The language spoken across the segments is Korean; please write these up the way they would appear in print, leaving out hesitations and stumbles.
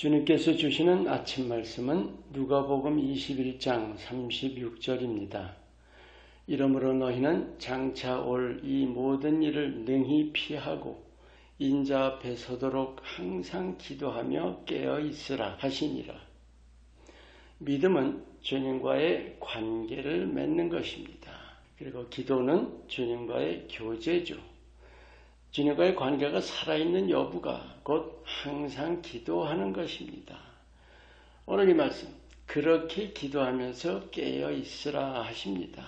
주님께서 주시는 아침 말씀은 누가복음 21장 36절입니다. 이러므로 너희는 장차 올 이 모든 일을 능히 피하고 인자 앞에 서도록 항상 기도하며 깨어 있으라 하시니라. 믿음은 주님과의 관계를 맺는 것입니다. 그리고 기도는 주님과의 교제죠. 주님과의 관계가 살아있는 여부가 곧 항상 기도하는 것입니다. 오늘 이 말씀, 그렇게 기도하면서 깨어 있으라 하십니다.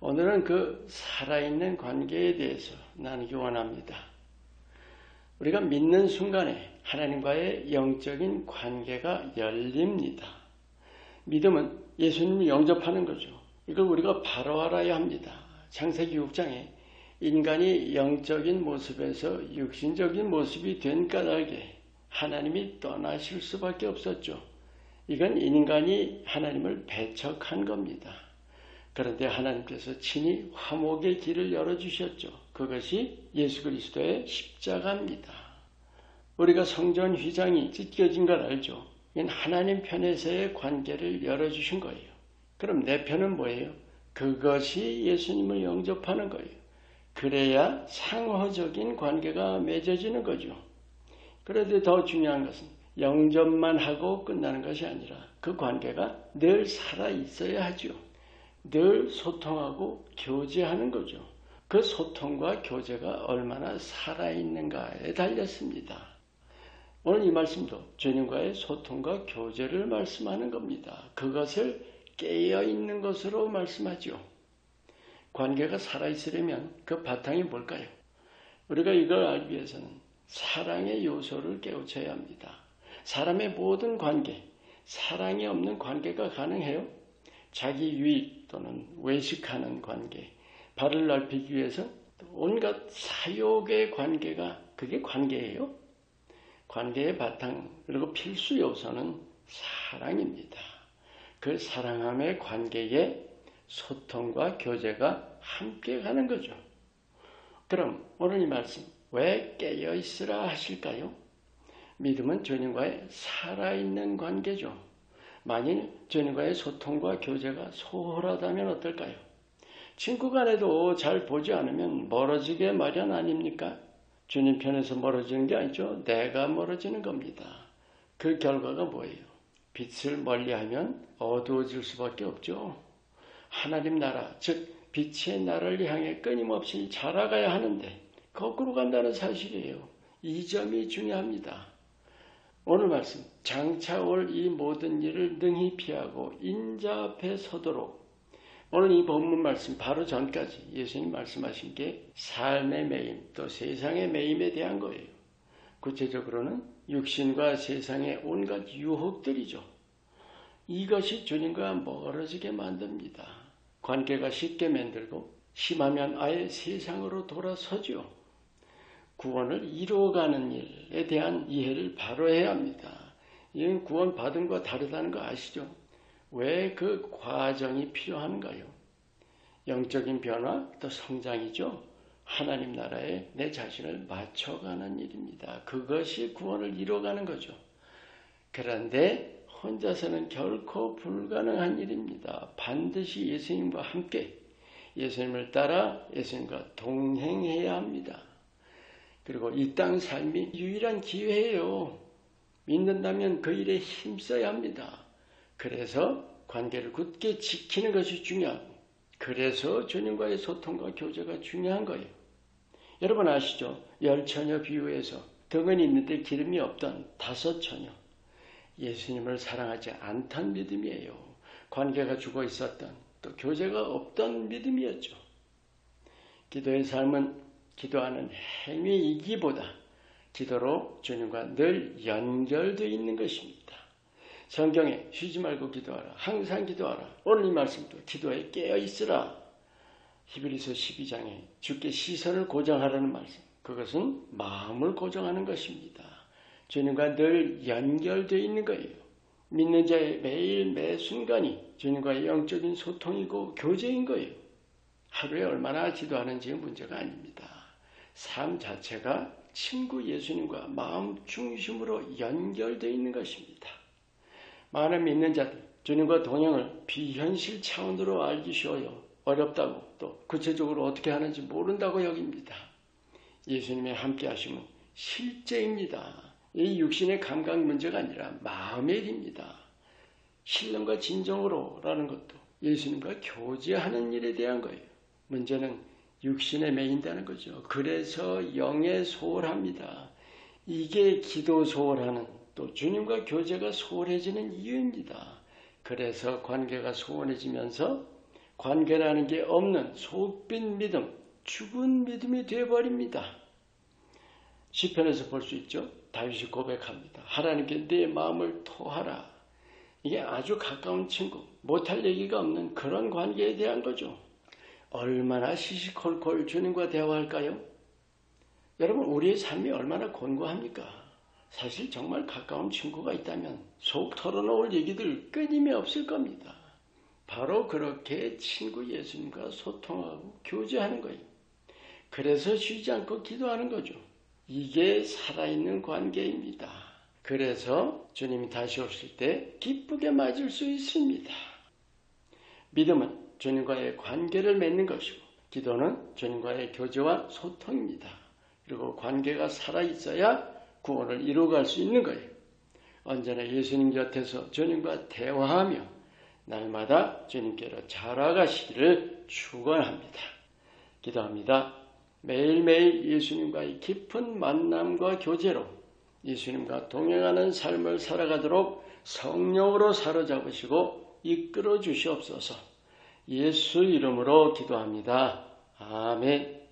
오늘은 그 살아있는 관계에 대해서 나누기 원합니다. 우리가 믿는 순간에 하나님과의 영적인 관계가 열립니다. 믿음은 예수님을 영접하는 거죠. 이걸 우리가 바로 알아야 합니다. 창세기 6장에 인간이 영적인 모습에서 육신적인 모습이 된 까닭에 하나님이 떠나실 수밖에 없었죠. 이건 인간이 하나님을 배척한 겁니다. 그런데 하나님께서 친히 화목의 길을 열어주셨죠. 그것이 예수 그리스도의 십자가입니다. 우리가 성전 휘장이 찢겨진 걸 알죠. 이건 하나님 편에서의 관계를 열어주신 거예요. 그럼 내 편은 뭐예요? 그것이 예수님을 영접하는 거예요. 그래야 상호적인 관계가 맺어지는 거죠. 그런데 더 중요한 것은 영접만 하고 끝나는 것이 아니라 그 관계가 늘 살아있어야 하죠. 늘 소통하고 교제하는 거죠. 그 소통과 교제가 얼마나 살아있는가에 달렸습니다. 오늘 이 말씀도 주님과의 소통과 교제를 말씀하는 겁니다. 그것을 깨어있는 것으로 말씀하죠. 관계가 살아있으려면 그 바탕이 뭘까요? 우리가 이걸 알기 위해서는 사랑의 요소를 깨우쳐야 합니다. 사람의 모든 관계, 사랑이 없는 관계가 가능해요? 자기 유익 또는 외식하는 관계, 발을 넓히기 위해서 온갖 사욕의 관계가 그게 관계예요? 관계의 바탕 그리고 필수 요소는 사랑입니다. 그 사랑함의 관계에 소통과 교제가 함께 가는 거죠. 그럼 오늘 이 말씀 왜 깨어 있으라 하실까요? 믿음은 주님과의 살아있는 관계죠. 만일 주님과의 소통과 교제가 소홀하다면 어떨까요? 친구 간에도 잘 보지 않으면 멀어지게 마련 아닙니까? 주님 편에서 멀어지는 게 아니죠. 내가 멀어지는 겁니다. 그 결과가 뭐예요? 빛을 멀리하면 어두워질 수밖에 없죠. 하나님 나라, 즉 빛의 나라를 향해 끊임없이 자라가야 하는데 거꾸로 간다는 사실이에요. 이 점이 중요합니다. 오늘 말씀, 장차 올 이 모든 일을 능히 피하고 인자 앞에 서도록. 오늘 이 본문 말씀 바로 전까지 예수님 말씀하신 게 삶의 매임, 또 세상의 매임에 대한 거예요. 구체적으로는 육신과 세상의 온갖 유혹들이죠. 이것이 주님과 멀어지게 만듭니다. 관계가 쉽게 만들고 심하면 아예 세상으로 돌아서죠. 구원을 이루어가는 일에 대한 이해를 바로 해야 합니다. 이건 구원 받은 거 다르다는 거 아시죠? 왜 그 과정이 필요한가요? 영적인 변화 또 성장이죠. 하나님 나라에 내 자신을 맞춰가는 일입니다. 그것이 구원을 이루어가는 거죠. 그런데 혼자서는 결코 불가능한 일입니다. 반드시 예수님과 함께 예수님을 따라 예수님과 동행해야 합니다. 그리고 이 땅 삶이 유일한 기회예요. 믿는다면 그 일에 힘써야 합니다. 그래서 관계를 굳게 지키는 것이 중요하고 그래서 주님과의 소통과 교제가 중요한 거예요. 여러분 아시죠? 10처녀 비유에서 덩은 있는데 기름이 없던 5처녀. 예수님을 사랑하지 않던 믿음이에요. 관계가 죽어 있었던 또 교제가 없던 믿음이었죠. 기도의 삶은 기도하는 행위이기보다 기도로 주님과 늘 연결되어 있는 것입니다. 성경에 쉬지 말고 기도하라. 항상 기도하라. 오늘 이 말씀도 기도에 깨어 있으라. 히브리서 12장에 주께 시선을 고정하라는 말씀. 그것은 마음을 고정하는 것입니다. 주님과 늘 연결되어 있는 거예요. 믿는 자의 매일 매 순간이 주님과의 영적인 소통이고 교제인 거예요. 하루에 얼마나 기도하는지 문제가 아닙니다. 삶 자체가 친구 예수님과 마음 중심으로 연결되어 있는 것입니다. 많은 믿는 자들, 주님과 동행을 비현실 차원으로 알기 쉬워요. 어렵다고 또 구체적으로 어떻게 하는지 모른다고 여깁니다. 예수님의 함께 하심은 실제입니다. 이 육신의 감각 문제가 아니라 마음의 일입니다. 신령과 진정으로라는 것도 예수님과 교제하는 일에 대한 거예요. 문제는 육신에 매인다는 거죠. 그래서 영에 소홀합니다. 이게 기도 소홀하는 또 주님과 교제가 소홀해지는 이유입니다. 그래서 관계가 소원해지면서 관계라는 게 없는 속빈 믿음, 죽은 믿음이 되어버립니다. 시편에서 볼 수 있죠. 다윗이 고백합니다. 하나님께 내 마음을 토하라. 이게 아주 가까운 친구, 못할 얘기가 없는 그런 관계에 대한 거죠. 얼마나 시시콜콜 주님과 대화할까요? 여러분, 우리의 삶이 얼마나 곤고합니까? 사실 정말 가까운 친구가 있다면 속 털어놓을 얘기들 끊임이 없을 겁니다. 바로 그렇게 친구 예수님과 소통하고 교제하는 거예요. 그래서 쉬지 않고 기도하는 거죠. 이게 살아있는 관계입니다. 그래서 주님이 다시 오실 때 기쁘게 맞을 수 있습니다. 믿음은 주님과의 관계를 맺는 것이고 기도는 주님과의 교제와 소통입니다. 그리고 관계가 살아있어야 구원을 이루어갈 수 있는 거예요. 언제나 예수님 곁에서 주님과 대화하며 날마다 주님께로 자라가시기를 축원합니다. 기도합니다. 매일매일 예수님과의 깊은 만남과 교제로 예수님과 동행하는 삶을 살아가도록 성령으로 사로잡으시고 이끌어 주시옵소서. 예수 이름으로 기도합니다. 아멘.